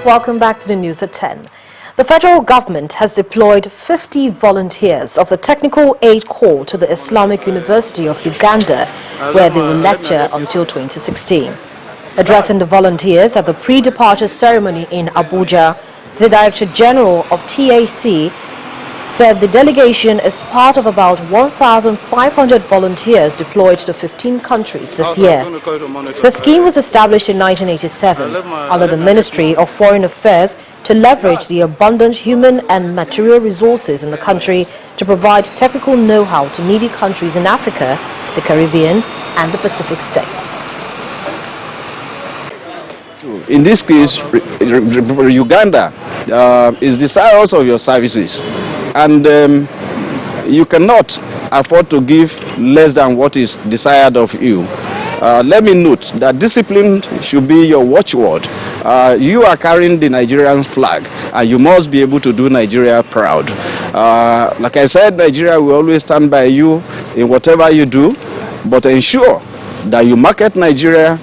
welcome back to the news at 10. The federal government has deployed 50 volunteers of the Technical Aid Corps to the Islamic University of Uganda, where they will lecture until 2016. Addressing the volunteers at the pre-departure ceremony in Abuja, the Director General of TAC said the delegation is part of about 1,500 volunteers deployed to 15 countries this year. The scheme was established in 1987 under the Ministry of Foreign Affairs to leverage the abundant human and material resources in the country to provide technical know-how to needy countries in Africa, the Caribbean and the Pacific states. In this case, Uganda is desirous of your services, and you cannot afford to give less than what is desired of you. Let me note that discipline should be your watchword. You are carrying the Nigerian flag, and you must be able to do Nigeria proud. Like I said, Nigeria will always stand by you in whatever you do, but ensure that you market Nigeria,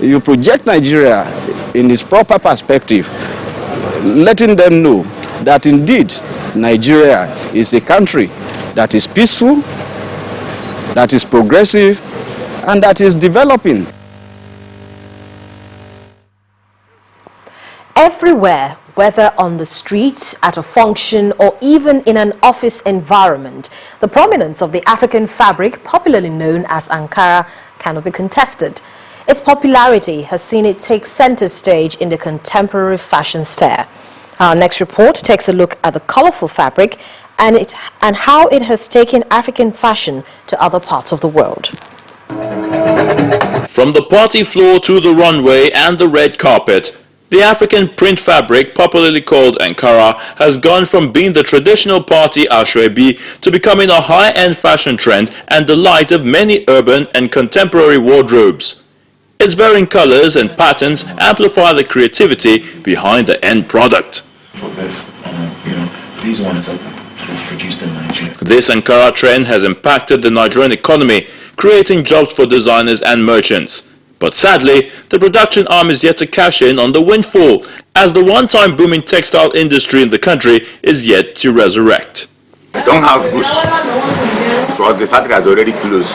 you project Nigeria in its proper perspective, letting them know that indeed Nigeria is a country that is peaceful, that is progressive, and that is developing. Everywhere, whether on the street, at a function, or even in an office environment, the prominence of the African fabric, popularly known as Ankara, cannot be contested. Its popularity has seen it take center stage in the contemporary fashion sphere. Our next report takes a look at the colorful fabric and how it has taken African fashion to other parts of the world. From the party floor to the runway and the red carpet, the African print fabric, popularly called Ankara, has gone from being the traditional party ashwebi to becoming a high-end fashion trend and delight of many urban and contemporary wardrobes. Its varying colors and patterns amplify the creativity behind the end product. For this, these ones are produced in Nigeria. This Ankara trend has impacted the Nigerian economy, creating jobs for designers and merchants. But sadly, the production arm is yet to cash in on the windfall, as the one-time booming textile industry in the country is yet to resurrect. I don't have goods because the factory has already closed.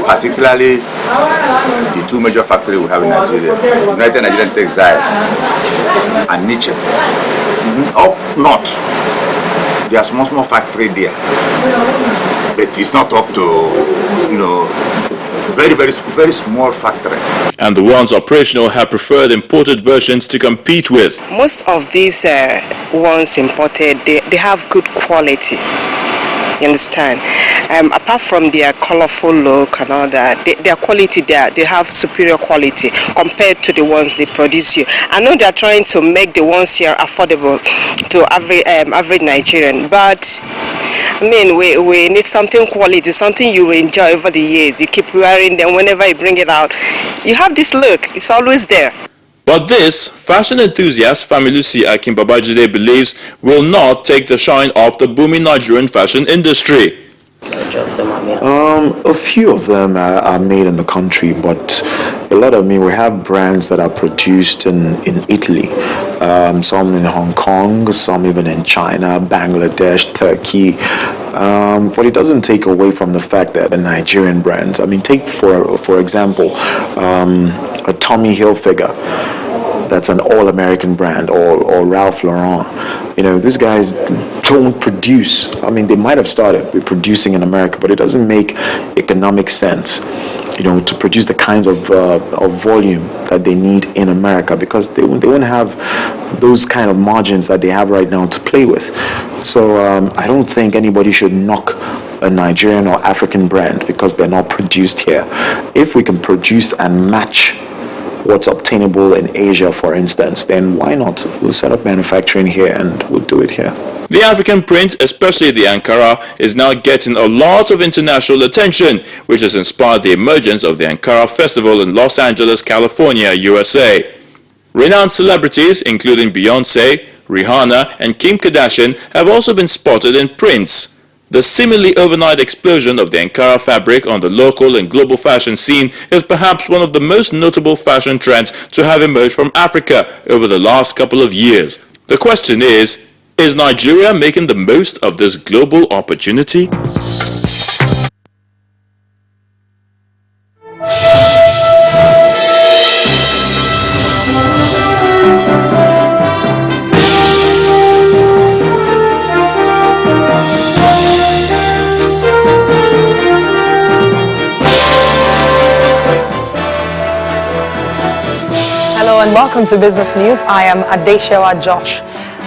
Particularly the two major factories we have in Nigeria, United Nigerian Textile and Niche. Up north, there are small factory there, but it's not up to, very small factory. And the ones operational have preferred imported versions to compete with. Most of these ones imported, they have good quality. You understand? Apart from their colorful look and all that, their quality they have superior quality compared to the ones they produce here. I know they are trying to make the ones here affordable to average Nigerian, but I mean, we need something quality, something you enjoy over the years. You keep wearing them whenever you bring it out. You have this look, it's always there. But this, fashion enthusiast Familusi Akinbabajide believes, will not take the shine off the booming Nigerian fashion industry. A few of them are made in the country, but a lot of we have brands that are produced in Italy, some in Hong Kong, some even in China, Bangladesh, Turkey. But it doesn't take away from the fact that the Nigerian brands, take for example, a Tommy Hilfiger. That's an all-American brand, or Ralph Lauren. These guys don't produce. They might have started with producing in America, but it doesn't make economic sense, to produce the kinds of volume that they need in America, because they won't have those kind of margins that they have right now to play with. So I don't think anybody should knock a Nigerian or African brand because they're not produced here. If we can produce and match what's obtainable in Asia, for instance, then why not? We'll set up manufacturing here and we'll do it here. The African print, especially the Ankara, is now getting a lot of international attention, which has inspired the emergence of the Ankara Festival in Los Angeles, California, USA. Renowned celebrities, including Beyonce, Rihanna, and Kim Kardashian, have also been spotted in prints. The seemingly overnight explosion of the Ankara fabric on the local and global fashion scene is perhaps one of the most notable fashion trends to have emerged from Africa over the last couple of years. The question is Nigeria making the most of this global opportunity? Hello and welcome to Business News. I am Adeshewa Josh.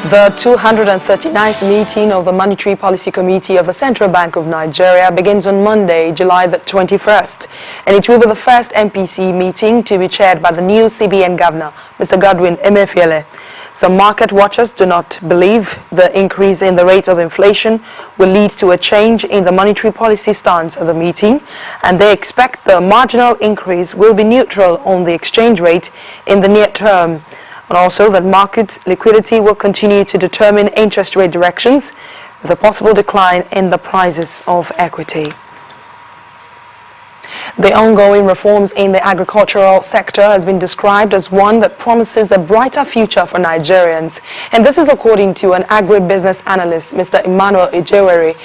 The 239th meeting of the Monetary Policy Committee of the Central Bank of Nigeria begins on Monday, July the 21st, and it will be the first MPC meeting to be chaired by the new CBN Governor, Mr. Godwin Emefiele. Some market watchers do not believe the increase in the rate of inflation will lead to a change in the monetary policy stance of the meeting, and they expect the marginal increase will be neutral on the exchange rate in the near term, and also that market liquidity will continue to determine interest rate directions with a possible decline in the prices of equity. The ongoing reforms in the agricultural sector has been described as one that promises a brighter future for Nigerians. And this is according to an agribusiness analyst, Mr. Emmanuel Ejewere.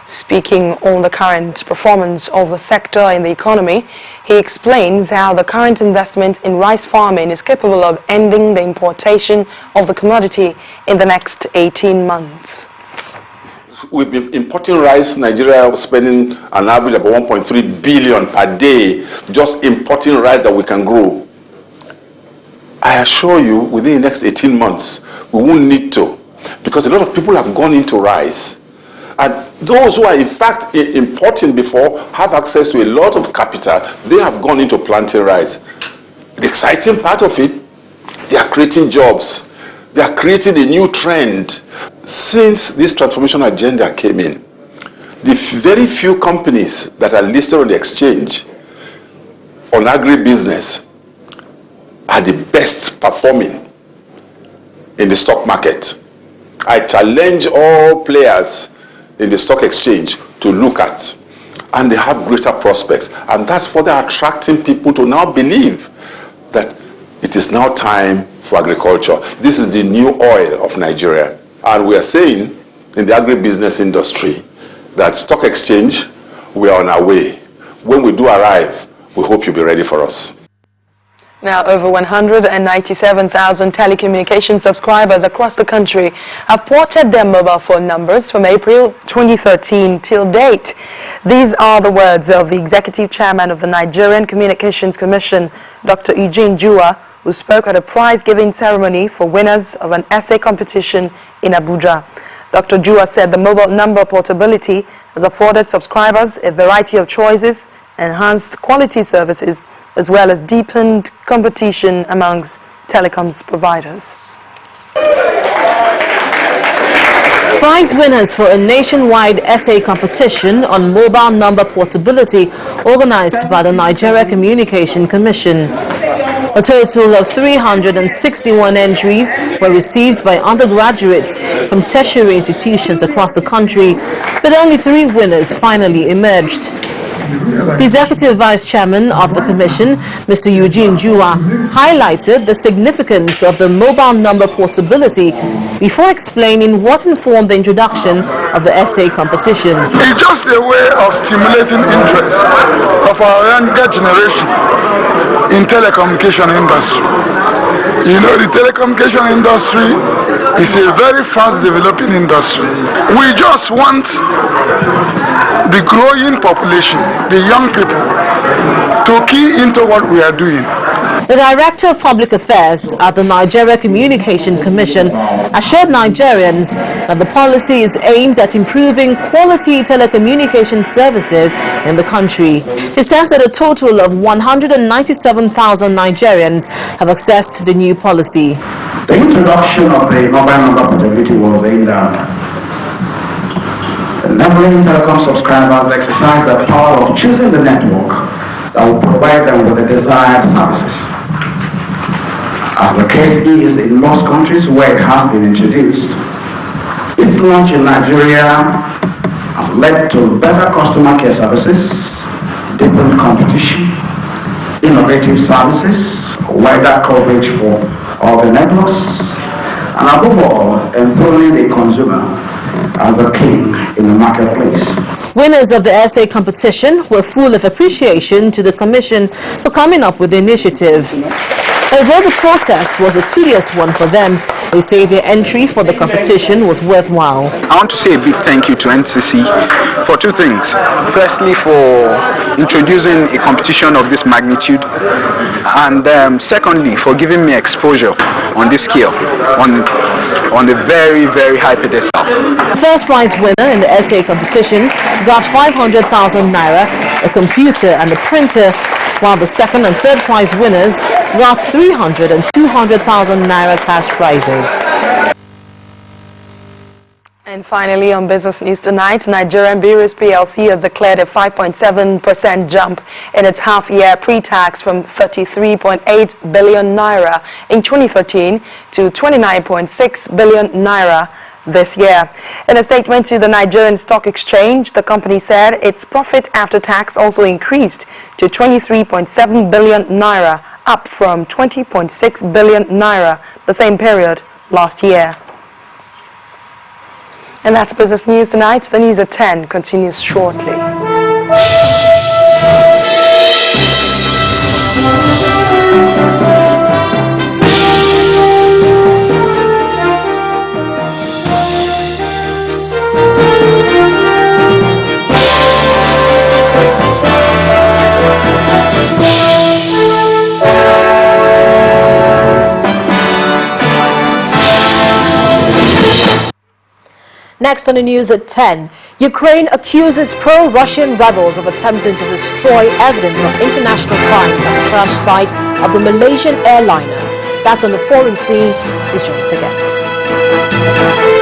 Speaking on the current performance of the sector in the economy, he explains how the current investment in rice farming is capable of ending the importation of the commodity in the next 18 months. We've been importing rice. Nigeria was spending an average of 1.3 billion per day just importing rice that we can grow. I assure you, within the next 18 months, we won't need to, because a lot of people have gone into rice. And those who are in fact importing before have access to a lot of capital. They have gone into planting rice. The exciting part of it, they are creating jobs. They are creating a new trend. Since this transformation agenda came in, the very few companies that are listed on the exchange on agribusiness are the best performing in the stock market. I challenge all players in the stock exchange to look at, and they have greater prospects, and that's further attracting people to now believe that it is now time for agriculture. This is the new oil of Nigeria. And we are saying in the agribusiness industry that stock exchange, we are on our way. When we do arrive, we hope you'll be ready for us. Now, over 197,000 telecommunication subscribers across the country have ported their mobile phone numbers from April 2013 till date. These are the words of the Executive Chairman of the Nigerian Communications Commission, Dr. Eugene Jua, who spoke at a prize-giving ceremony for winners of an essay competition in Abuja. Dr. Jua said the mobile number portability has afforded subscribers a variety of choices, enhanced quality services, as well as deepened competition amongst telecoms providers. Prize winners for a nationwide essay competition on mobile number portability organized by the Nigeria Communication Commission. A total of 361 entries were received by undergraduates from tertiary institutions across the country, but only 3 winners finally emerged. The Executive Vice Chairman of the Commission, Mr. Eugene Jua, highlighted the significance of the mobile number portability before explaining what informed the introduction of the essay competition. It's just a way of stimulating interest of our younger generation in telecommunication industry. You know, the telecommunication industry is a very fast developing industry. We just want the growing population, the young people, to key into what we are doing. The Director of Public Affairs at the Nigeria Communication Commission assured Nigerians that the policy is aimed at improving quality telecommunication services in the country. He says that a total of 197,000 Nigerians have accessed the new policy. The introduction of the mobile number portability was aimed at enabling telecom subscribers exercise the power of choosing the network that will provide them with the desired services. As the case is in most countries where it has been introduced, its launch in Nigeria has led to better customer care services, deepened competition, innovative services, wider coverage for all the networks, and above all, enthroning the consumer as a king in the marketplace. Winners of the essay competition were full of appreciation to the Commission for coming up with the initiative. Although the process was a tedious one for them, they say their entry for the competition was worthwhile. I want to say a big thank you to NCC for two things. Firstly, for introducing a competition of this magnitude, and secondly, for giving me exposure on this scale, on a very, very high pedestal. The first prize winner in the essay competition got 500,000 naira, a computer and a printer, while the second and third prize winners got 300 and 200,000 naira cash prizes. And finally, on Business News tonight, Nigerian Breweries PLC has declared a 5.7% jump in its half-year pre-tax from 33.8 billion naira in 2013 to 29.6 billion naira this year. In a statement to the Nigerian Stock Exchange, the company said its profit after tax also increased to 23.7 billion naira, up from 20.6 billion naira the same period last year. And that's Business News tonight. The news at 10 continues shortly. Next on the news at 10, Ukraine accuses pro-Russian rebels of attempting to destroy evidence of international crimes at the crash site of the Malaysian airliner. That's on the foreign scene. Please join us again.